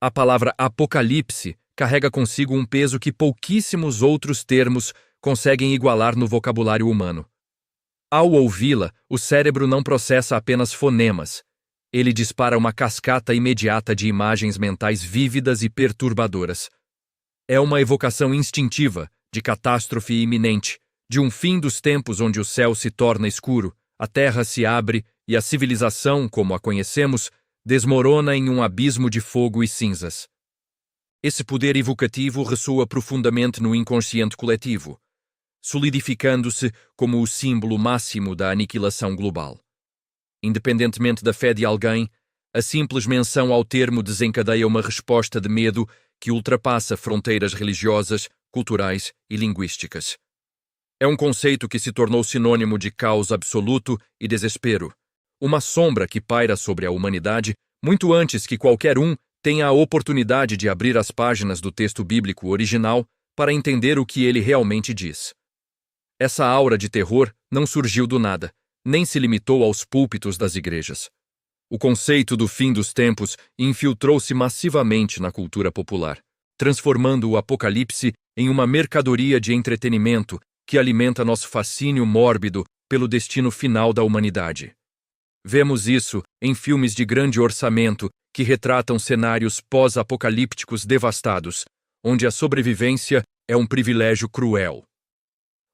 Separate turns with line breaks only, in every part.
A palavra apocalipse carrega consigo um peso que pouquíssimos outros termos conseguem igualar no vocabulário humano. Ao ouvi-la, o cérebro não processa apenas fonemas. Ele dispara uma cascata imediata de imagens mentais vívidas e perturbadoras. É uma evocação instintiva de catástrofe iminente, de um fim dos tempos onde o céu se torna escuro, a terra se abre e a civilização, como a conhecemos, desmorona em um abismo de fogo e cinzas. Esse poder evocativo ressoa profundamente no inconsciente coletivo, solidificando-se como o símbolo máximo da aniquilação global. Independentemente da fé de alguém, a simples menção ao termo desencadeia uma resposta de medo que ultrapassa fronteiras religiosas, culturais e linguísticas. É um conceito que se tornou sinônimo de caos absoluto e desespero, uma sombra que paira sobre a humanidade muito antes que qualquer um tenha a oportunidade de abrir as páginas do texto bíblico original para entender o que ele realmente diz. Essa aura de terror não surgiu do nada, nem se limitou aos púlpitos das igrejas. O conceito do fim dos tempos infiltrou-se massivamente na cultura popular, transformando o apocalipse em uma mercadoria de entretenimento que alimenta nosso fascínio mórbido pelo destino final da humanidade. Vemos isso em filmes de grande orçamento que retratam cenários pós-apocalípticos devastados, onde a sobrevivência é um privilégio cruel.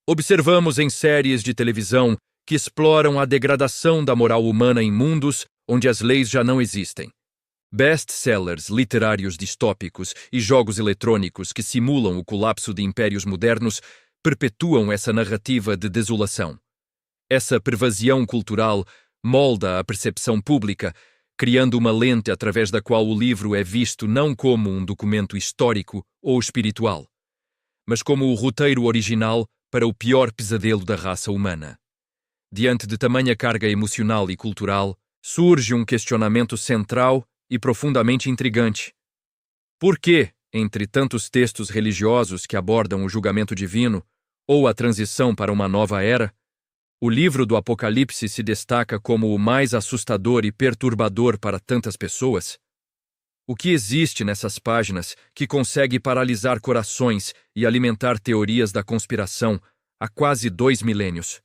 Observamos em séries de televisão que exploram a degradação da moral humana em mundos onde as leis já não existem. Best-sellers literários distópicos e jogos eletrônicos que simulam o colapso de impérios modernos perpetuam essa narrativa de desolação. Essa pervasão cultural molda a percepção pública, criando uma lente através da qual o livro é visto não como um documento histórico ou espiritual, mas como o roteiro original para o pior pesadelo da raça humana. Diante de tamanha carga emocional e cultural, surge um questionamento central e profundamente intrigante. Por que, entre tantos textos religiosos que abordam o julgamento divino ou a transição para uma nova era, o livro do Apocalipse se destaca como o mais assustador e perturbador para tantas pessoas? O que existe nessas páginas que consegue paralisar corações e alimentar teorias da conspiração há quase 2 milênios?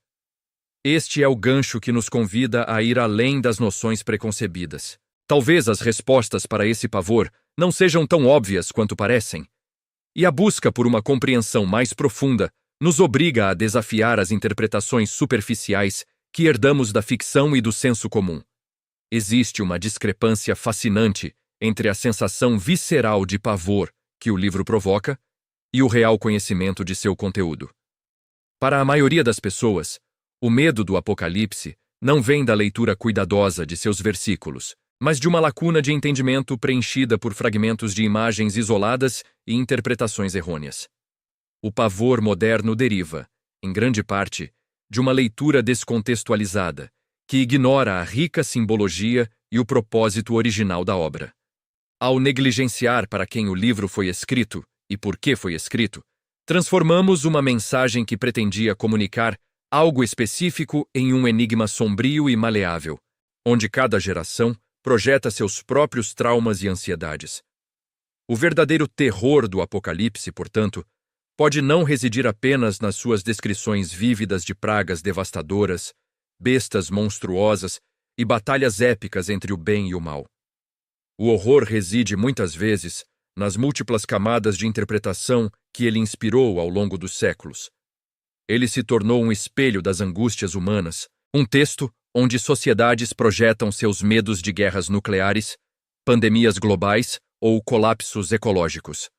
Este é o gancho que nos convida a ir além das noções preconcebidas. Talvez as respostas para esse pavor não sejam tão óbvias quanto parecem. E a busca por uma compreensão mais profunda nos obriga a desafiar as interpretações superficiais que herdamos da ficção e do senso comum. Existe uma discrepância fascinante entre a sensação visceral de pavor que o livro provoca e o real conhecimento de seu conteúdo. Para a maioria das pessoas, o medo do Apocalipse não vem da leitura cuidadosa de seus versículos, mas de uma lacuna de entendimento preenchida por fragmentos de imagens isoladas e interpretações errôneas. O pavor moderno deriva, em grande parte, de uma leitura descontextualizada, que ignora a rica simbologia e o propósito original da obra. Ao negligenciar para quem o livro foi escrito e por que foi escrito, transformamos uma mensagem que pretendia comunicar algo específico em um enigma sombrio e maleável, onde cada geração projeta seus próprios traumas e ansiedades. O verdadeiro terror do Apocalipse, portanto, pode não residir apenas nas suas descrições vívidas de pragas devastadoras, bestas monstruosas e batalhas épicas entre o bem e o mal. O horror reside muitas vezes nas múltiplas camadas de interpretação que ele inspirou ao longo dos séculos. Ele se tornou um espelho das angústias humanas, um texto onde sociedades projetam seus medos de guerras nucleares, pandemias globais ou colapsos ecológicos.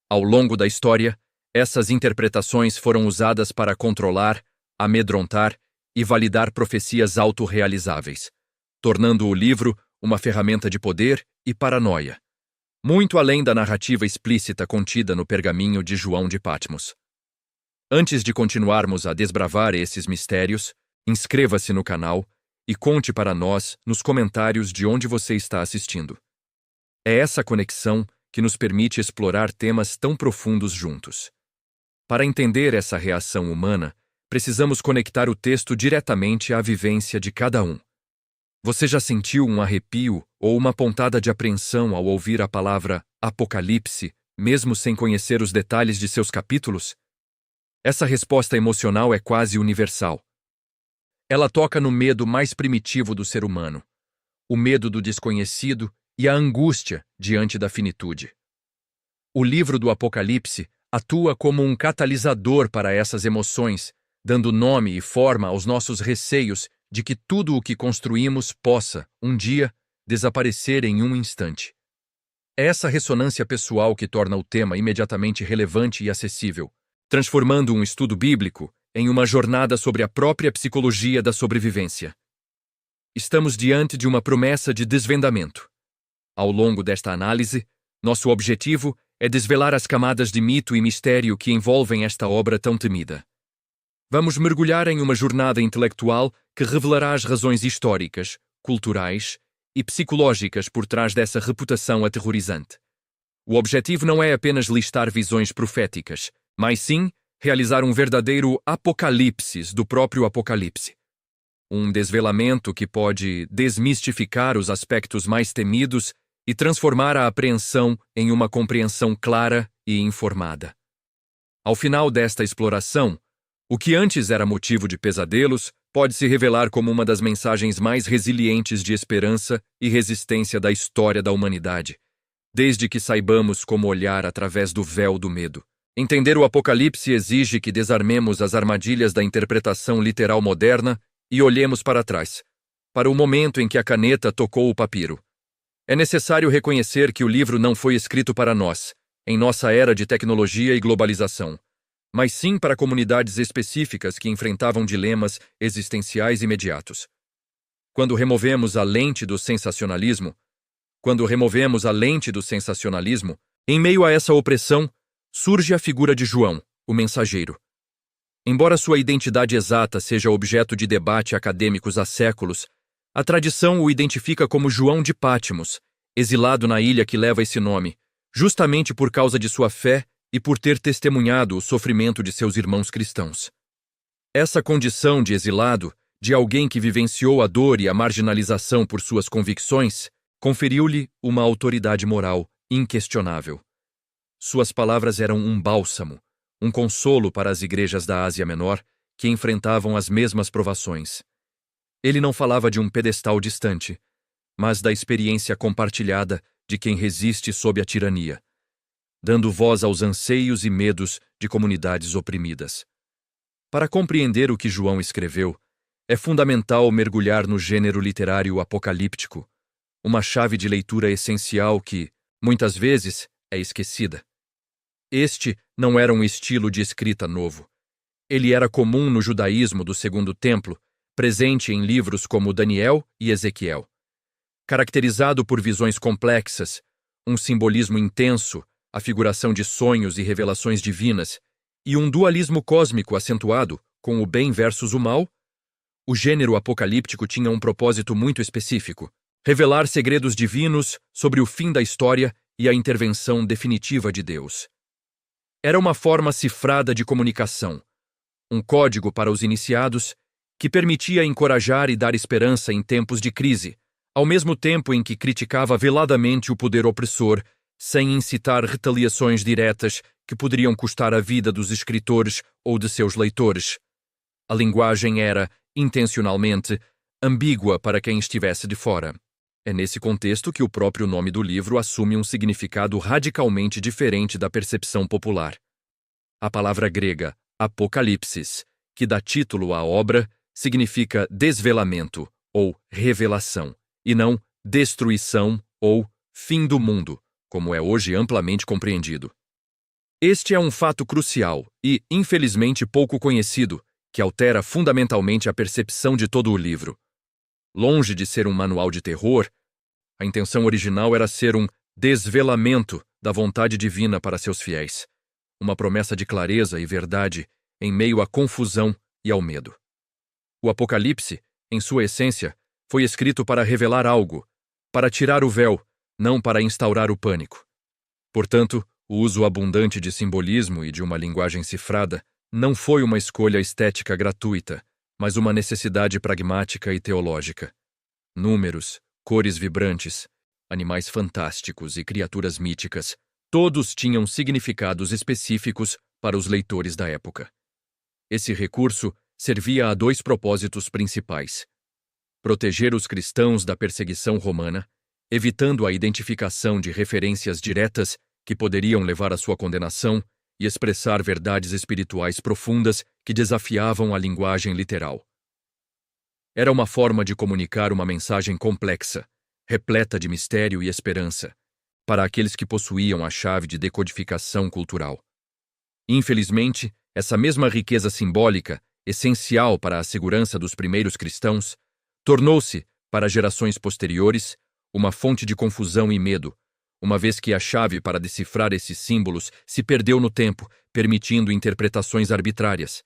Ao longo da história, essas interpretações foram usadas para controlar, amedrontar e validar profecias autorrealizáveis, tornando o livro uma ferramenta de poder e paranoia, muito além da narrativa explícita contida no pergaminho de João de Patmos. Antes de continuarmos a desbravar esses mistérios, inscreva-se no canal e conte para nós nos comentários de onde você está assistindo. É essa conexão que nos permite explorar temas tão profundos juntos. Para entender essa reação humana, precisamos conectar o texto diretamente à vivência de cada um. Você já sentiu um arrepio ou uma pontada de apreensão ao ouvir a palavra Apocalipse, mesmo sem conhecer os detalhes de seus capítulos? Essa resposta emocional é quase universal. Ela toca no medo mais primitivo do ser humano, o medo do desconhecido e a angústia diante da finitude. O livro do Apocalipse atua como um catalisador para essas emoções, dando nome e forma aos nossos receios de que tudo o que construímos possa, um dia, desaparecer em um instante. É essa ressonância pessoal que torna o tema imediatamente relevante e acessível, transformando um estudo bíblico em uma jornada sobre a própria psicologia da sobrevivência. Estamos diante de uma promessa de desvendamento. Ao longo desta análise, nosso objetivo é desvelar as camadas de mito e mistério que envolvem esta obra tão temida. Vamos mergulhar em uma jornada intelectual que revelará as razões históricas, culturais e psicológicas por trás dessa reputação aterrorizante. O objetivo não é apenas listar visões proféticas, mas sim realizar um verdadeiro apocalipse do próprio Apocalipse. Um desvelamento que pode desmistificar os aspectos mais temidos e transformar a apreensão em uma compreensão clara e informada. Ao final desta exploração, o que antes era motivo de pesadelos pode se revelar como uma das mensagens mais resilientes de esperança e resistência da história da humanidade, desde que saibamos como olhar através do véu do medo. Entender o Apocalipse exige que desarmemos as armadilhas da interpretação literal moderna e olhemos para trás, para o momento em que a caneta tocou o papiro. É necessário reconhecer que o livro não foi escrito para nós, em nossa era de tecnologia e globalização, mas sim para comunidades específicas que enfrentavam dilemas existenciais imediatos. Quando removemos a lente do sensacionalismo, em meio a essa opressão, surge a figura de João, o mensageiro. Embora sua identidade exata seja objeto de debate acadêmicos há séculos, a tradição o identifica como João de Pátimos, exilado na ilha que leva esse nome, justamente por causa de sua fé e por ter testemunhado o sofrimento de seus irmãos cristãos. Essa condição de exilado, de alguém que vivenciou a dor e a marginalização por suas convicções, conferiu-lhe uma autoridade moral inquestionável. Suas palavras eram um bálsamo, um consolo para as igrejas da Ásia Menor que enfrentavam as mesmas provações. Ele não falava de um pedestal distante, mas da experiência compartilhada de quem resiste sob a tirania, dando voz aos anseios e medos de comunidades oprimidas. Para compreender o que João escreveu, é fundamental mergulhar no gênero literário apocalíptico, uma chave de leitura essencial que, muitas vezes, é esquecida. Este não era um estilo de escrita novo. Ele era comum no judaísmo do Segundo Templo, presente em livros como Daniel e Ezequiel. Caracterizado por visões complexas, um simbolismo intenso, a figuração de sonhos e revelações divinas, e um dualismo cósmico acentuado, com o bem versus o mal, o gênero apocalíptico tinha um propósito muito específico: revelar segredos divinos sobre o fim da história e a intervenção definitiva de Deus. Era uma forma cifrada de comunicação, um código para os iniciados que permitia encorajar e dar esperança em tempos de crise, ao mesmo tempo em que criticava veladamente o poder opressor, sem incitar retaliações diretas que poderiam custar a vida dos escritores ou de seus leitores. A linguagem era, intencionalmente, ambígua para quem estivesse de fora. É nesse contexto que o próprio nome do livro assume um significado radicalmente diferente da percepção popular. A palavra grega apocalipsis, que dá título à obra, significa desvelamento ou revelação, e não destruição ou fim do mundo, como é hoje amplamente compreendido. Este é um fato crucial e, infelizmente, pouco conhecido, que altera fundamentalmente a percepção de todo o livro. Longe de ser um manual de terror, a intenção original era ser um desvelamento da vontade divina para seus fiéis, uma promessa de clareza e verdade em meio à confusão e ao medo. O Apocalipse, em sua essência, foi escrito para revelar algo, para tirar o véu, não para instaurar o pânico. Portanto, o uso abundante de simbolismo e de uma linguagem cifrada não foi uma escolha estética gratuita, mas uma necessidade pragmática e teológica. Números, cores vibrantes, animais fantásticos e criaturas míticas, todos tinham significados específicos para os leitores da época. Esse recurso servia a dois propósitos principais: proteger os cristãos da perseguição romana, evitando a identificação de referências diretas que poderiam levar à sua condenação, e expressar verdades espirituais profundas que desafiavam a linguagem literal. Era uma forma de comunicar uma mensagem complexa, repleta de mistério e esperança, para aqueles que possuíam a chave de decodificação cultural. Infelizmente, essa mesma riqueza simbólica, essencial para a segurança dos primeiros cristãos, tornou-se, para gerações posteriores, uma fonte de confusão e medo, uma vez que a chave para decifrar esses símbolos se perdeu no tempo, permitindo interpretações arbitrárias.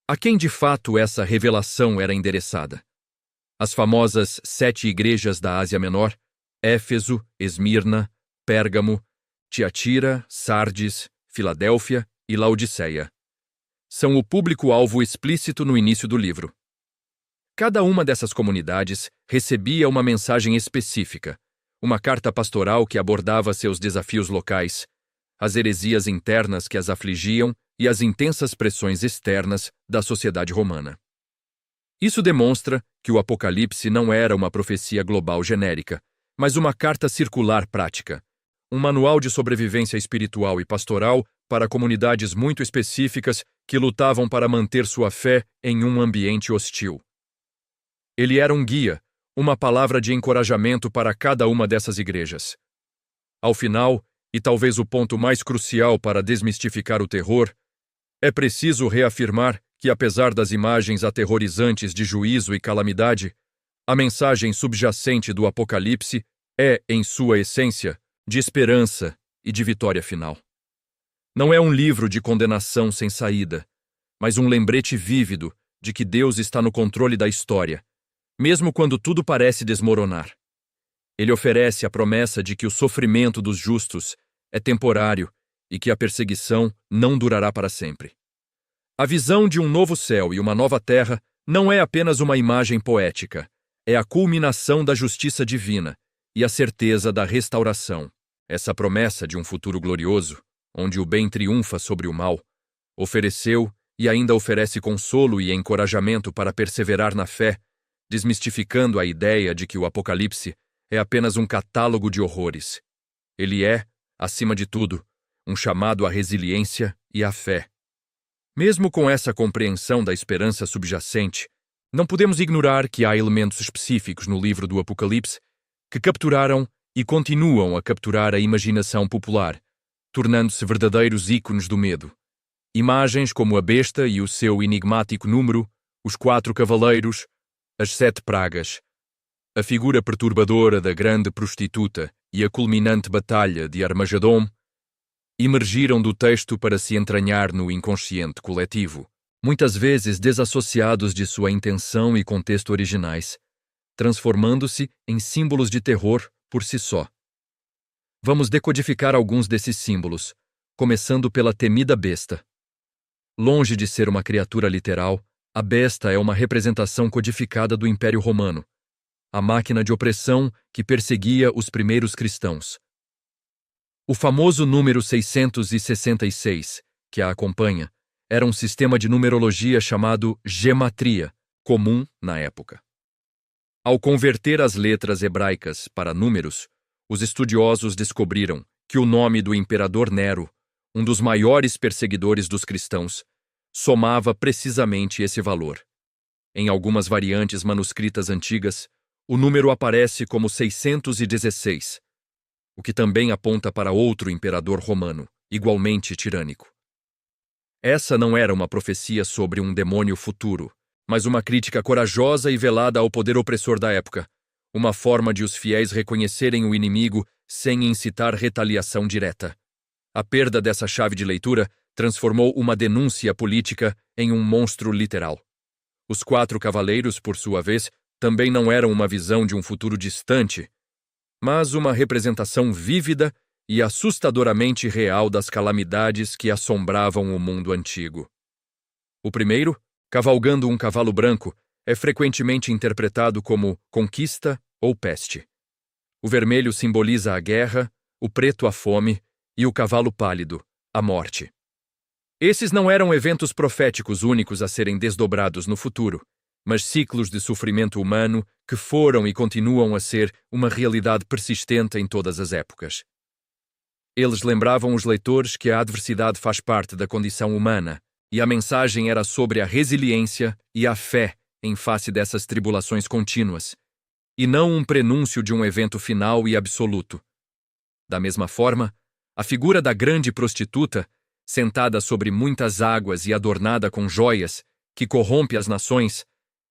A quem de fato essa revelação era endereçada? As famosas 7 igrejas da Ásia Menor, Éfeso, Esmirna, Pérgamo, Tiatira, Sardes, Filadélfia e Laodiceia. São o público-alvo explícito no início do livro. Cada uma dessas comunidades recebia uma mensagem específica, uma carta pastoral que abordava seus desafios locais, as heresias internas que as afligiam e as intensas pressões externas da sociedade romana. Isso demonstra que o Apocalipse não era uma profecia global genérica, mas uma carta circular prática, um manual de sobrevivência espiritual e pastoral para comunidades muito específicas que lutavam para manter sua fé em um ambiente hostil. Ele era um guia, uma palavra de encorajamento para cada uma dessas igrejas. Ao final, e talvez o ponto mais crucial para desmistificar o terror, é preciso reafirmar que, apesar das imagens aterrorizantes de juízo e calamidade, a mensagem subjacente do Apocalipse é, em sua essência, de esperança e de vitória final. Não é um livro de condenação sem saída, mas um lembrete vívido de que Deus está no controle da história, mesmo quando tudo parece desmoronar. Ele oferece a promessa de que o sofrimento dos justos é temporário e que a perseguição não durará para sempre. A visão de um novo céu e uma nova terra não é apenas uma imagem poética, é a culminação da justiça divina e a certeza da restauração. Essa promessa de um futuro glorioso, onde o bem triunfa sobre o mal, ofereceu e ainda oferece consolo e encorajamento para perseverar na fé, desmistificando a ideia de que o Apocalipse é apenas um catálogo de horrores. Ele é, acima de tudo, um chamado à resiliência e à fé. Mesmo com essa compreensão da esperança subjacente, não podemos ignorar que há elementos específicos no livro do Apocalipse que capturaram e continuam a capturar a imaginação popular, tornando-se verdadeiros ícones do medo. Imagens como a besta e o seu enigmático número, os 4 cavaleiros, as 7 pragas, a figura perturbadora da grande prostituta e a culminante batalha de Armagedom emergiram do texto para se entranhar no inconsciente coletivo, muitas vezes desassociados de sua intenção e contexto originais, transformando-se em símbolos de terror por si só. Vamos decodificar alguns desses símbolos, começando pela temida besta. Longe de ser uma criatura literal, a besta é uma representação codificada do Império Romano, a máquina de opressão que perseguia os primeiros cristãos. O famoso número 666, que a acompanha, era um sistema de numerologia chamado gematria, comum na época. Ao converter as letras hebraicas para números, os estudiosos descobriram que o nome do imperador Nero, um dos maiores perseguidores dos cristãos, somava precisamente esse valor. Em algumas variantes manuscritas antigas, o número aparece como 616, o que também aponta para outro imperador romano, igualmente tirânico. Essa não era uma profecia sobre um demônio futuro, mas uma crítica corajosa e velada ao poder opressor da época, uma forma de os fiéis reconhecerem o inimigo sem incitar retaliação direta. A perda dessa chave de leitura transformou uma denúncia política em um monstro literal. Os 4 cavaleiros, por sua vez, também não eram uma visão de um futuro distante, mas uma representação vívida e assustadoramente real das calamidades que assombravam o mundo antigo. O primeiro, cavalgando um cavalo branco, é frequentemente interpretado como conquista ou peste. O vermelho simboliza a guerra, o preto a fome e o cavalo pálido, a morte. Esses não eram eventos proféticos únicos a serem desdobrados no futuro, mas ciclos de sofrimento humano que foram e continuam a ser uma realidade persistente em todas as épocas. Eles lembravam os leitores que a adversidade faz parte da condição humana, e a mensagem era sobre a resiliência e a fé em face dessas tribulações contínuas, e não um prenúncio de um evento final e absoluto. Da mesma forma, a figura da grande prostituta, sentada sobre muitas águas e adornada com joias, que corrompe as nações,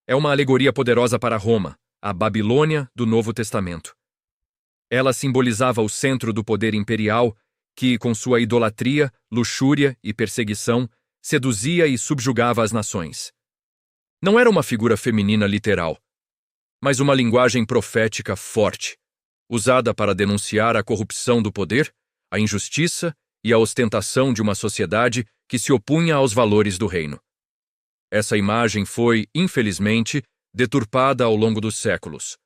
é uma alegoria poderosa para Roma, a Babilônia do Novo Testamento. Ela simbolizava o centro do poder imperial que, com sua idolatria, luxúria e perseguição, seduzia e subjugava as nações. Não era uma figura feminina literal, mas uma linguagem profética forte, usada para denunciar a corrupção do poder, a injustiça e a ostentação de uma sociedade que se opunha aos valores do reino. Essa imagem foi, infelizmente, deturpada ao longo dos séculos,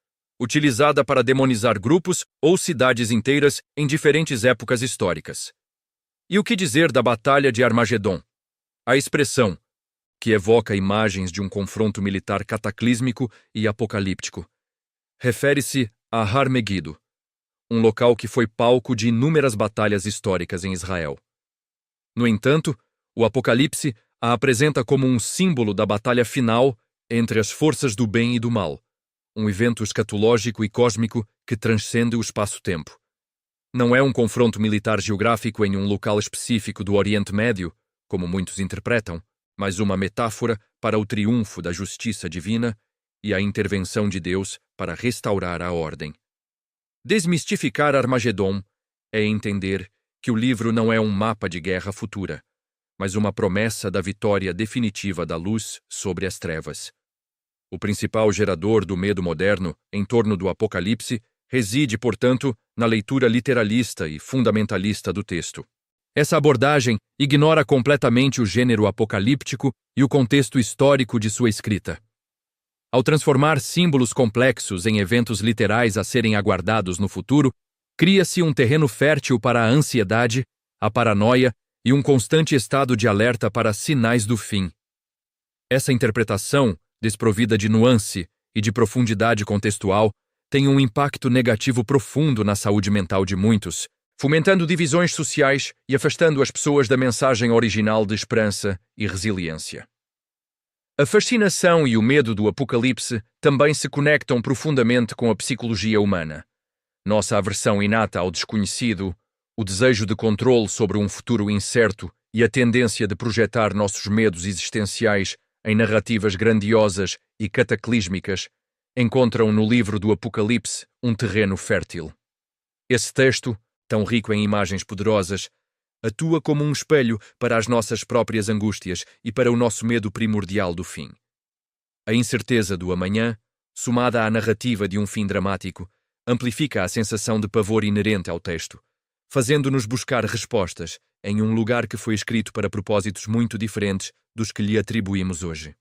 utilizada para demonizar grupos ou cidades inteiras em diferentes épocas históricas. E o que dizer da Batalha de Armagedon? A expressão, que evoca imagens de um confronto militar cataclísmico e apocalíptico, refere-se a Har Megiddo, um local que foi palco de inúmeras batalhas históricas em Israel. No entanto, o Apocalipse a apresenta como um símbolo da batalha final entre as forças do bem e do mal, um evento escatológico e cósmico que transcende o espaço-tempo. Não é um confronto militar geográfico em um local específico do Oriente Médio, como muitos interpretam, mas uma metáfora para o triunfo da justiça divina e a intervenção de Deus para restaurar a ordem. Desmistificar Armagedon é entender que o livro não é um mapa de guerra futura, mas uma promessa da vitória definitiva da luz sobre as trevas. O principal gerador do medo moderno em torno do Apocalipse reside, portanto, na leitura literalista e fundamentalista do texto. Essa abordagem ignora completamente o gênero apocalíptico e o contexto histórico de sua escrita. Ao transformar símbolos complexos em eventos literais a serem aguardados no futuro, cria-se um terreno fértil para a ansiedade, a paranoia e um constante estado de alerta para sinais do fim. Essa interpretação, desprovida de nuance e de profundidade contextual, tem um impacto negativo profundo na saúde mental de muitos, fomentando divisões sociais e afastando as pessoas da mensagem original de esperança e resiliência. A fascinação e o medo do Apocalipse também se conectam profundamente com a psicologia humana. Nossa aversão inata ao desconhecido, o desejo de controle sobre um futuro incerto e a tendência de projetar nossos medos existenciais em narrativas grandiosas e cataclísmicas encontram no livro do Apocalipse um terreno fértil. Esse texto, tão rico em imagens poderosas, atua como um espelho para as nossas próprias angústias e para o nosso medo primordial do fim. A incerteza do amanhã, somada à narrativa de um fim dramático, amplifica a sensação de pavor inerente ao texto, fazendo-nos buscar respostas em um lugar que foi escrito para propósitos muito diferentes dos que lhe atribuímos hoje.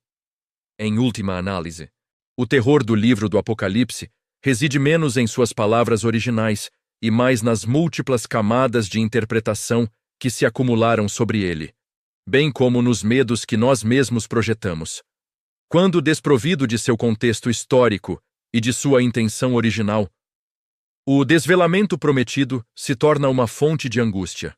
Em última análise, o terror do livro do Apocalipse reside menos em suas palavras originais e mais nas múltiplas camadas de interpretação que se acumularam sobre ele, bem como nos medos que nós mesmos projetamos. Quando desprovido de seu contexto histórico e de sua intenção original, o desvelamento prometido se torna uma fonte de angústia.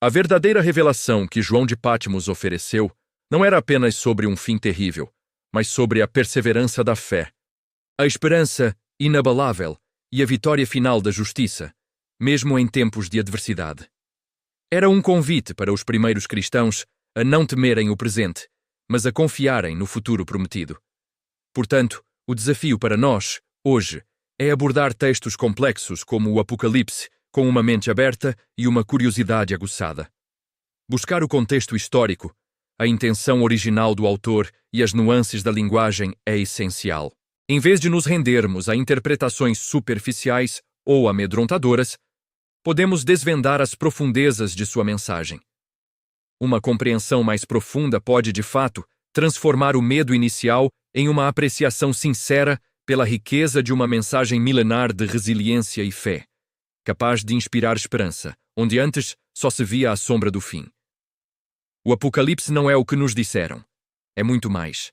A verdadeira revelação que João de Patmos ofereceu não era apenas sobre um fim terrível, mas sobre a perseverança da fé, a esperança inabalável e a vitória final da justiça, mesmo em tempos de adversidade. Era um convite para os primeiros cristãos a não temerem o presente, mas a confiarem no futuro prometido. Portanto, o desafio para nós, hoje, é abordar textos complexos como o Apocalipse com uma mente aberta e uma curiosidade aguçada. Buscar o contexto histórico, a intenção original do autor e as nuances da linguagem é essencial. Em vez de nos rendermos a interpretações superficiais ou amedrontadoras, podemos desvendar as profundezas de sua mensagem. Uma compreensão mais profunda pode, de fato, transformar o medo inicial em uma apreciação sincera pela riqueza de uma mensagem milenar de resiliência e fé, capaz de inspirar esperança, onde antes só se via a sombra do fim. O Apocalipse não é o que nos disseram. É muito mais.